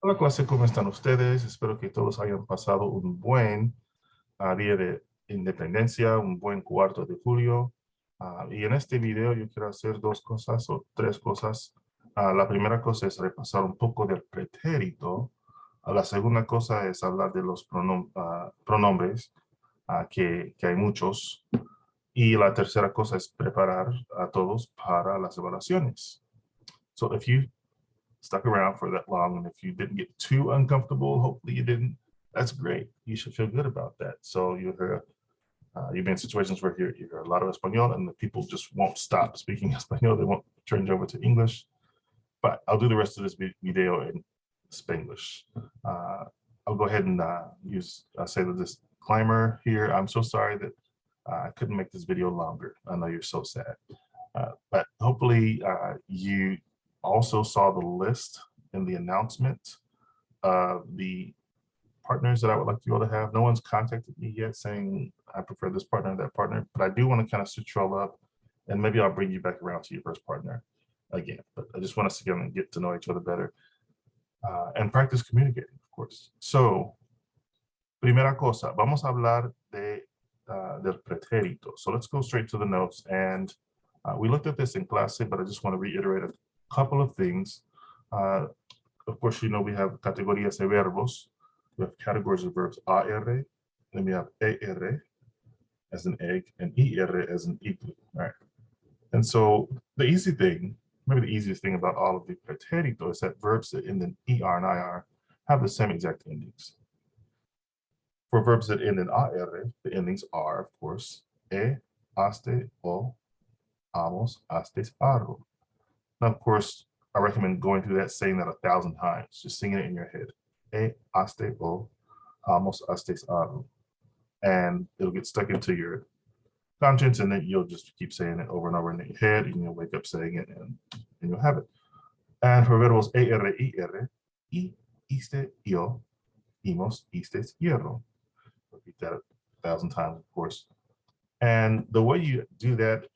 Hola clase, ¿cómo están ustedes? Espero que todos hayan pasado un buen día de independencia, un buen cuarto de julio. Y en este video yo quiero hacer dos cosas o tres cosas. La primera cosa es repasar un poco del pretérito. La segunda cosa es hablar de los pronombres, que hay muchos. Y la tercera cosa es preparar a todos para las evaluaciones. So if you stuck around for that long, and if you didn't get too uncomfortable, hopefully you didn't, that's great. You should feel good about that. So you've been in situations where you hear a lot of Espanol and the people just won't stop speaking Espanol. They won't change over to English. But I'll do the rest of this video in Spanglish. I'll go ahead and say the disclaimer here. I'm so sorry that I couldn't make this video longer. I know you're so sad. But hopefully you also saw the list in the announcement of the partners that I would like you all to have. No one's contacted me yet saying I prefer this partner or that partner, but I do want to kind of switch you all up, and maybe I'll bring you back around to your first partner again. But I just want us to get to know each other better and practice communicating, of course. So, primera cosa, vamos a hablar del pretérito. So let's go straight to the notes. And we looked at this in Clase, but I just want to reiterate a couple of things. Of course, you know, we have categorías de verbos. We have categories of verbs AR, then we have ER as an egg, and ER as an igloo. All right. And so the easy thing, maybe the easiest thing about all of the pretérito is that verbs that end in ER and IR have the same exact endings. For verbs that end in AR, the endings are, of course, aste, o, amos, astes, aro. Now, of course, I recommend going through that, saying that 1,000 times, just singing it in your head. Aste, o, amos, astes, aro. And it'll get stuck into your conscience, and then you'll just keep saying it over and over in your head, and you'll wake up saying it, and you'll have it. And for verbos ER, iste, io, imos, istes, hierro. Repeat that 1,000 times, of course. And the way you do that,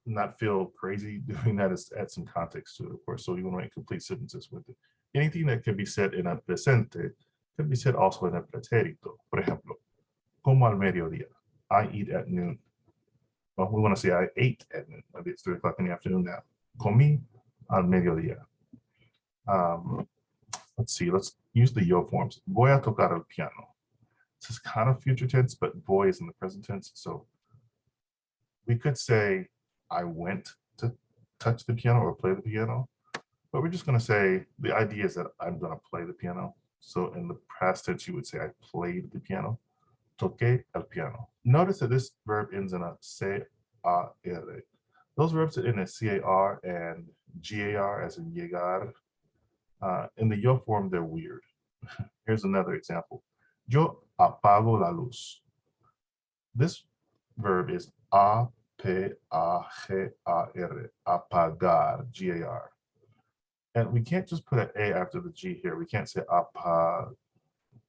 not feel crazy doing that, is add some context to it, of course. So you want to make complete sentences with it. Anything that can be said in a presente can be said also in a pretérito. Por ejemplo, como al mediodía. I eat at noon. Well, we want to say I ate at noon. Maybe it's 3 o'clock in the afternoon now. Comí al mediodía. Let's see, let's use the yo forms. Voy a tocar el piano. This is kind of future tense, but voy is in the present tense. So we could say I went to touch the piano or play the piano, but we're just going to say the idea is that I'm going to play the piano. So in the past tense, you would say I played the piano. Toqué el piano. Notice that this verb ends in a C-A-R. Those verbs that end in C-A-R and G-A-R, as in llegar, in the yo form, they're weird. Here's another example. Yo apago la luz. This verb is A-P-A-G-A-R, apagar, G-A-R. And we can't just put an A after the G here. We can't say apa.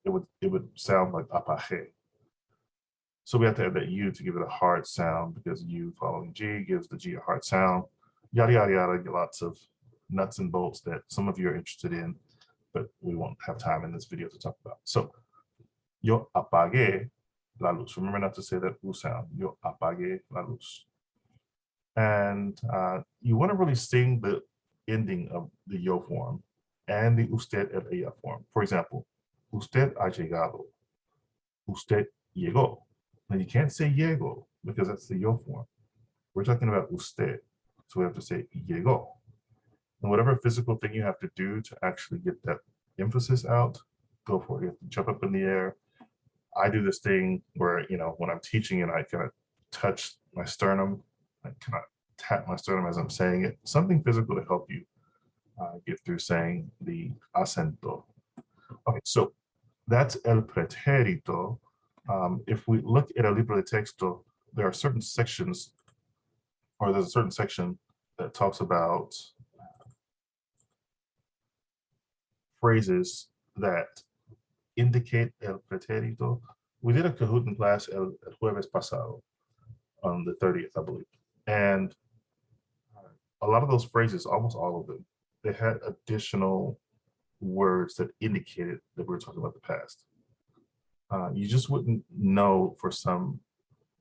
It would sound like apage. So we have to add that U to give it a hard sound, because U following G gives the G a hard sound. Yada, yada, yada, lots of nuts and bolts that some of you are interested in, but we won't have time in this video to talk about. So, yo apagué la luz. Remember not to say that U sound. Yo apagué la luz. And you want to really sing the ending of the yo form and the usted el ella form. For example, usted ha llegado. Usted llegó. Now you can't say llegó because that's the yo form. We're talking about usted. So we have to say llegó. And whatever physical thing you have to do to actually get that emphasis out, go for it. You have to jump up in the air. I do this thing where, you know, when I'm teaching and I kind of touch my sternum, I kind of tap my sternum as I'm saying it. Something physical to help you get through saying the acento. Okay, so that's el pretérito. If we look at el libro de texto, there are certain sections, or there's a certain section that talks about phrases that indicate el pretérito. We did a Kahoot in class el jueves pasado, on the 30th, I believe. And a lot of those phrases, almost all of them, they had additional words that indicated that we were talking about the past. You just wouldn't know for some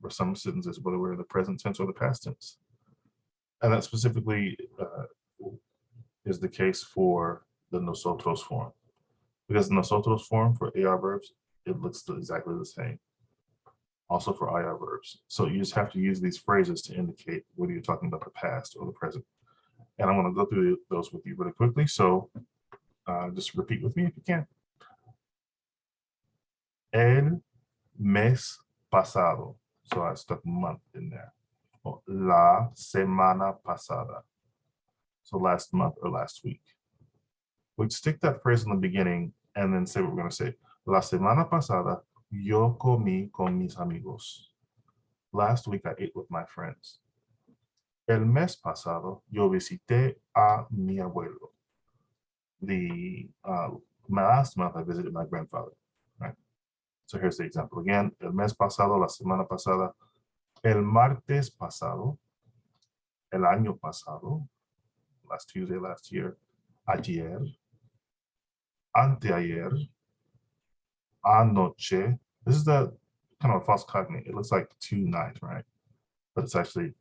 sentences whether we're in the present tense or the past tense. And that specifically is the case for the nosotros form. Because the nosotros form for AR verbs, it looks exactly the same. Also for IR verbs. So you just have to use these phrases to indicate whether you're talking about the past or the present. And I'm going to go through those with you really quickly. So just repeat with me if you can. El mes pasado. So I stuck month in there. La semana pasada. So last month or last week. We'd stick that phrase in the beginning and then say what we're going to say. La semana pasada, yo comí con mis amigos. Last week, I ate with my friends. El mes pasado, yo visité a mi abuelo. Last month, I visited my grandfather. Right? So here's the example again. El mes pasado, la semana pasada. El martes pasado. El año pasado. Last Tuesday, last year. Ayer. Anteayer. Anoche. This is the kind of a false cognate. It looks like 2 nights, right? But it's actually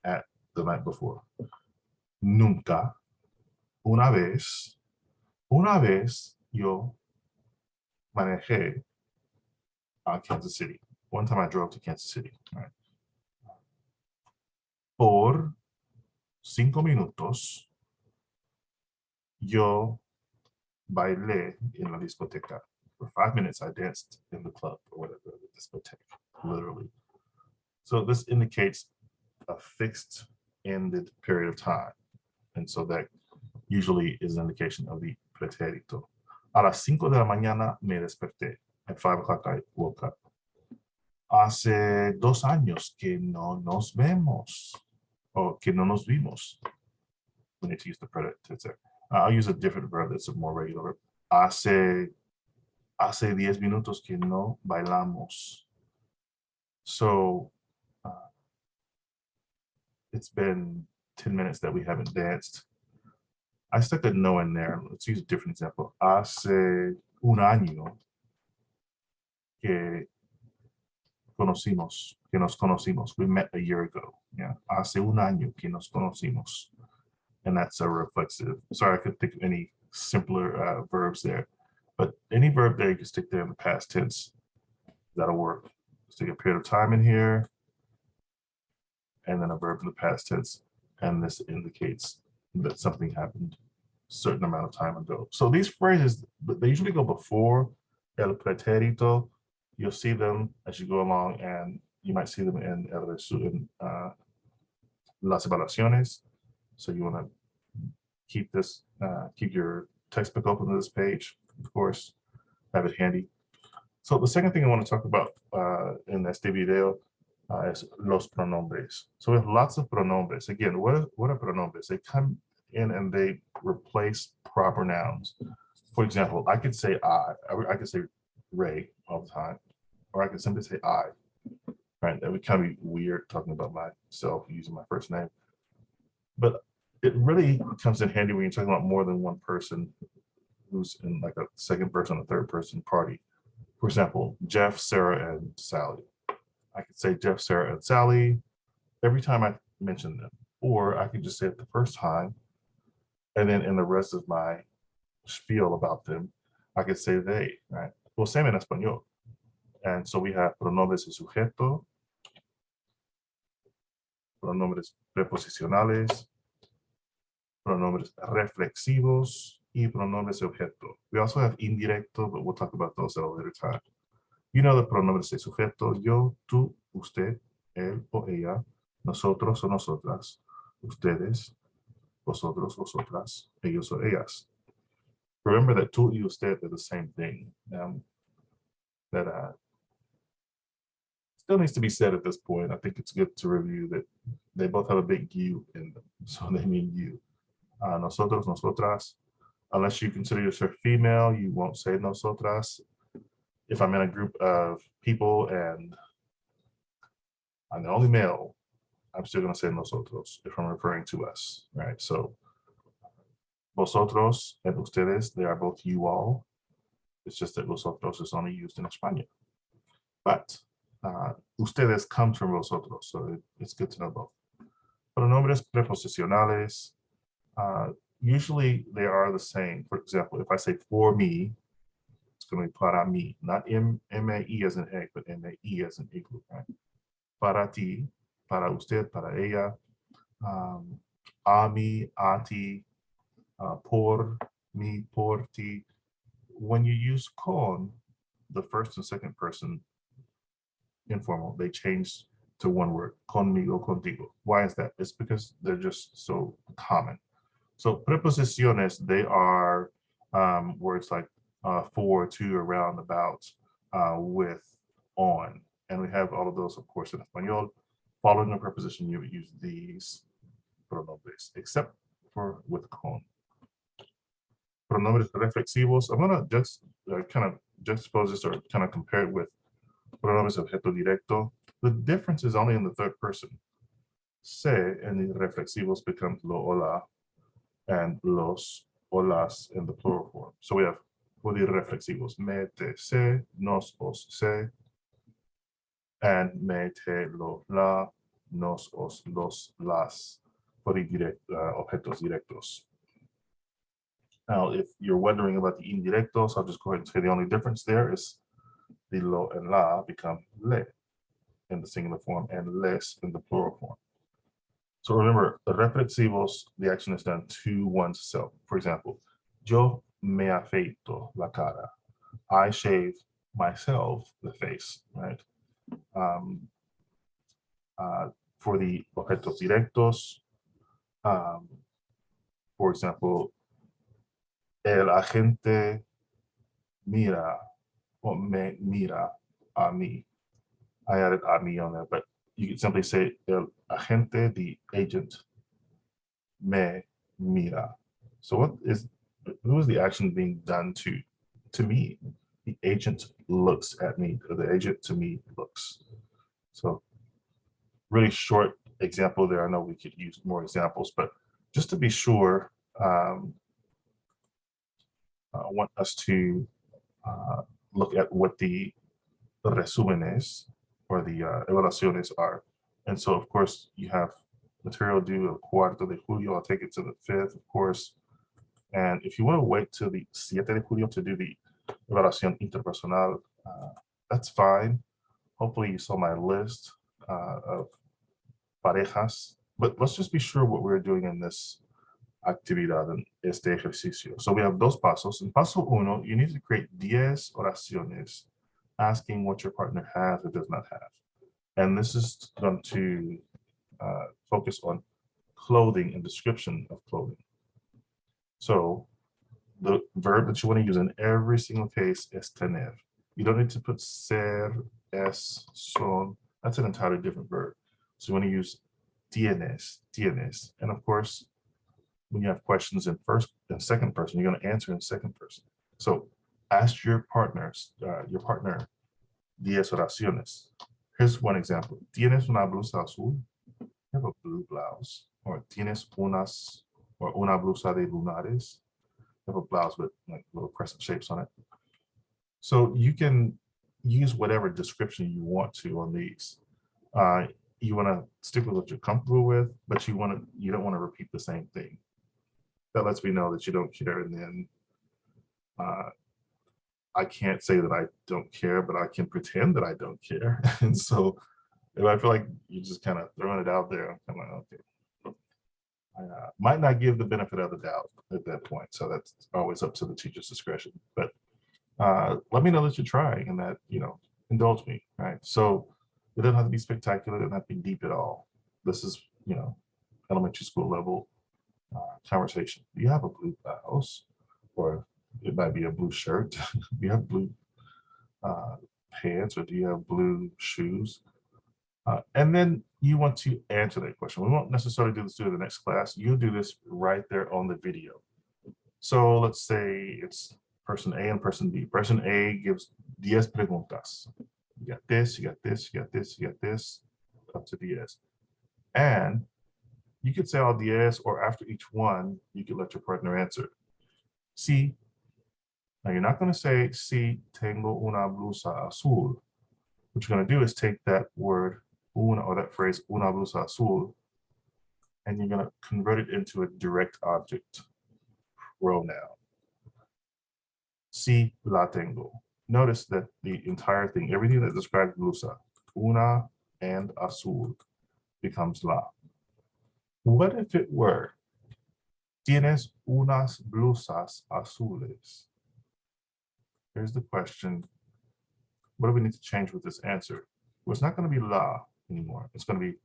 at the night before. Nunca. Una vez yo manejé a Kansas City. One time I drove to Kansas City. Right? Por 5 minutos yo bailé en la discoteca. For 5 minutes I danced in the club or whatever, the discotheque, literally. So this indicates a fixed ended period of time. And so that usually is an indication of the pretérito. A las 5 de la mañana me desperté. At 5 o'clock I woke up. Hace 2 años que no nos vemos. Or que no nos vimos. We need to use the predicate. I'll use a different verb that's a more regular verb. Hace 10 minutos que no bailamos. So it's been 10 minutes that we haven't danced. I stuck a no in there. Let's use a different example. Hace un año que nos conocimos. We met a year ago. Yeah. Hace un año que nos conocimos. And that's a reflexive. Sorry, I couldn't think of any simpler verbs there. But any verb there, you can stick there in the past tense. That'll work. Stick a period of time in here. And then a verb in the past tense. And this indicates that something happened a certain amount of time ago. So these phrases, they usually go before el pretérito. You'll see them as you go along, and you might see them in las evaluaciones. So you want to keep this, keep your textbook open to this page, of course, have it handy. So the second thing I want to talk about in este video is los pronombres. So we have lots of pronombres. Again, what are pronombres? They come in and they replace proper nouns. For example, I could say I could say Ray all the time, or I could simply say I. Right? That would kind of be weird talking about myself using my first name. But it really comes in handy when you're talking about more than one person who's in like a second person or third person party. For example, Jeff, Sarah, and Sally. I could say Jeff, Sarah, and Sally every time I mention them. Or I could just say it the first time, and then in the rest of my spiel about them, I could say they, right? Well, same in español. And so we have pronombres de sujeto, pronombres preposicionales, pronombres reflexivos, y pronombres de objeto. We also have indirecto, but we'll talk about those at a later time. You know the pronombres de sujeto, yo, tú, usted, él o ella, nosotros o nosotras, ustedes, vosotros, vosotras, ellos o ellas. Remember that tú y usted are the same thing. That still needs to be said at this point. I think it's good to review that they both have a big you in them, so they mean you. Nosotros, nosotras. Unless you consider yourself female, you won't say nosotras. If I'm in a group of people and I'm the only male, I'm still going to say nosotros if I'm referring to us, right? So Vosotros and ustedes, they are both you all. It's just that vosotros is only used in España. But ustedes comes from vosotros, so it's good to know both. Pronombres preposicionales, usually they are the same. For example, if I say for me, it's going to be para mí, not M-A-E as an egg, but M-A-E as an igloo, right? Para ti, para usted, para ella, a mí, a ti, por mí, por ti. When you use con, the first and second person informal, they change to one word, conmigo, contigo. Why is that? It's because they're just so common. So preposiciones, they are words like for, to, around, about, with, on. And we have all of those, of course, in Espanol. Following a preposition, you would use these pronombres, except for with con. Pronombres reflexivos. I'm going to just kind of juxtapose this or kind of compare it with pronombres objeto directo. The difference is only in the third person. Se and the reflexivos become lo hola and los olas in the plural form. So we have for the reflexivos, me, te, se, nos, os, se, and me, te, lo, la, nos, os, los, las, for the objetos directos. Now, if you're wondering about the indirectos, I'll just go ahead and say the only difference there is the lo and la become le in the singular form and les in the plural form. So remember, the reflexivos, the action is done to oneself. For example, yo me afeito la cara. I shave myself the face, right? For the objetos directos, for example, el agente mira or me mira a mí. I added a mí on there, but you can simply say el agente, the agent, me mira. So who is the action being done to? To me. The agent looks at me, or the agent to me looks. So really short example there. I know we could use more examples, but just to be sure, I want us to look at what the resúmenes or the evaluaciones are. And so, of course, you have material due el cuarto de julio. I'll take it to the 5th, of course. And if you want to wait till the 7 de julio to do the evaluación interpersonal, that's fine. Hopefully you saw my list of parejas, but let's just be sure what we're doing in this actividad, en este ejercicio. So we have dos pasos. In paso uno, you need to create 10 oraciones asking what your partner has or does not have. And this is going to focus on clothing and description of clothing. So the verb that you want to use in every single case is tener. You don't need to put ser, es, son. That's an entirely different verb. So you want to use tienes, tienes. And of course, when you have questions in first and second person, you're going to answer in second person. So ask your partner 10 oraciones. Here's one example. ¿Tienes una blusa azul? You have a blue blouse. Or tienes una blusa de lunares? You have a blouse with like little crescent shapes on it. So you can use whatever description you want to on these. You want to stick with what you're comfortable with, but you don't want to repeat the same thing. That lets me know that you don't care, and then I can't say that I don't care, but I can pretend that I don't care. And so if I feel like you're just kind of throwing it out there, I'm kind of like, okay. I might not give the benefit of the doubt at that point. So that's always up to the teacher's discretion. But let me know that you're trying and that, indulge me, right? So it doesn't have to be spectacular. It doesn't have to be deep at all. This is, elementary school level conversation. Do you have a blue blouse? Or it might be a blue shirt. Do you have blue pants, or do you have blue shoes? And then you want to answer that question. We won't necessarily do this through the next class. You'll do this right there on the video. So let's say it's person A and person B. Person A gives 10 preguntas. You got this, you got this, you got this, you got this, up to 10. And You could say all 10, or after each one, you could let your partner answer. Sí. Now you're not going to say, sí, tengo una blusa azul. What you're going to do is take that word, una, or that phrase, una blusa azul, and you're going to convert it into a direct object pronoun. Sí, la tengo. Notice that the entire thing, everything that describes blusa, una and azul, becomes la. What if it were, tienes unas blusas azules? Here's the question. What do we need to change with this answer? Well, it's not going to be la anymore. It's going to be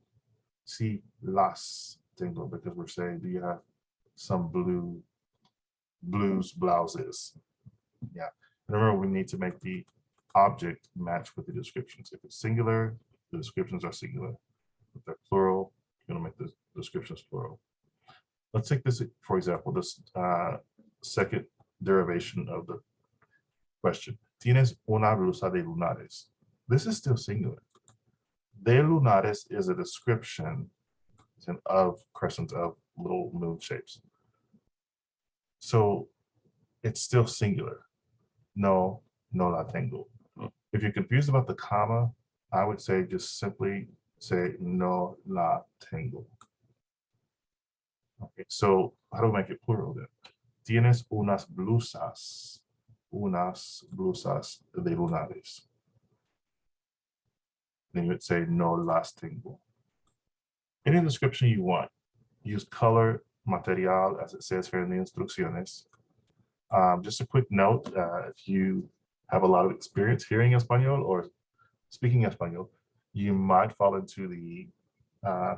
si las tengo, because we're saying, do you have some blues blouses? Yeah. And remember, we need to make the object match with the descriptions. If it's singular, the descriptions are singular. If they're plural, you're going to make the descriptions plural. Let's take this, for example, this second derivation of the question. Tienes una blusa de lunares. This is still singular. De lunares is a description of crescents, of little moon shapes. So it's still singular. No, no la tengo. If you're confused about the comma, I would say just simply say no la tengo. Okay, so how do we make it plural then? Tienes unas blusas de lunares. Then you would say no las tengo. Any description you want. Use color, material, as it says here in the instrucciones. Just a quick note, if you have a lot of experience hearing Espanol or speaking Espanol, you might fall into the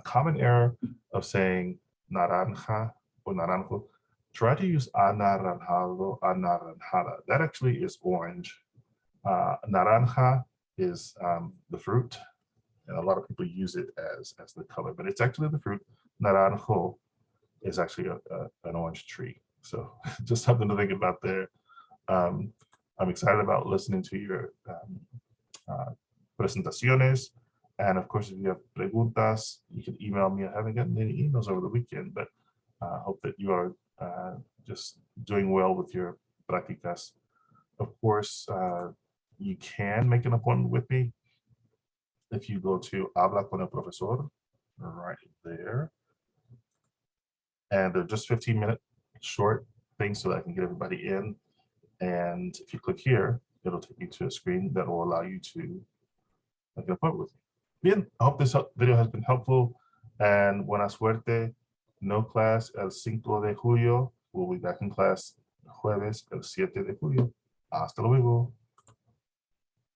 common error of saying naranja or naranjo. Try to use anaranjado, anaranjada. That actually is orange. Naranja is the fruit, and a lot of people use it as the color, but it's actually the fruit. Naranjo is actually an orange tree. So just something to think about there. I'm excited about listening to your presentaciones. And of course, if you have preguntas, you can email me. I haven't gotten any emails over the weekend, but I hope that you are just doing well with your prácticas. Of course, you can make an appointment with me if you go to Habla con el Profesor right there. And they're just 15-minute short things so that I can get everybody in. And if you click here, it'll take you to a screen that will allow you to make an appointment with me. Bien, I hope this video has been helpful. And buena suerte. No class el 5 de julio. We'll be back in class jueves el 7 de julio. Hasta luego.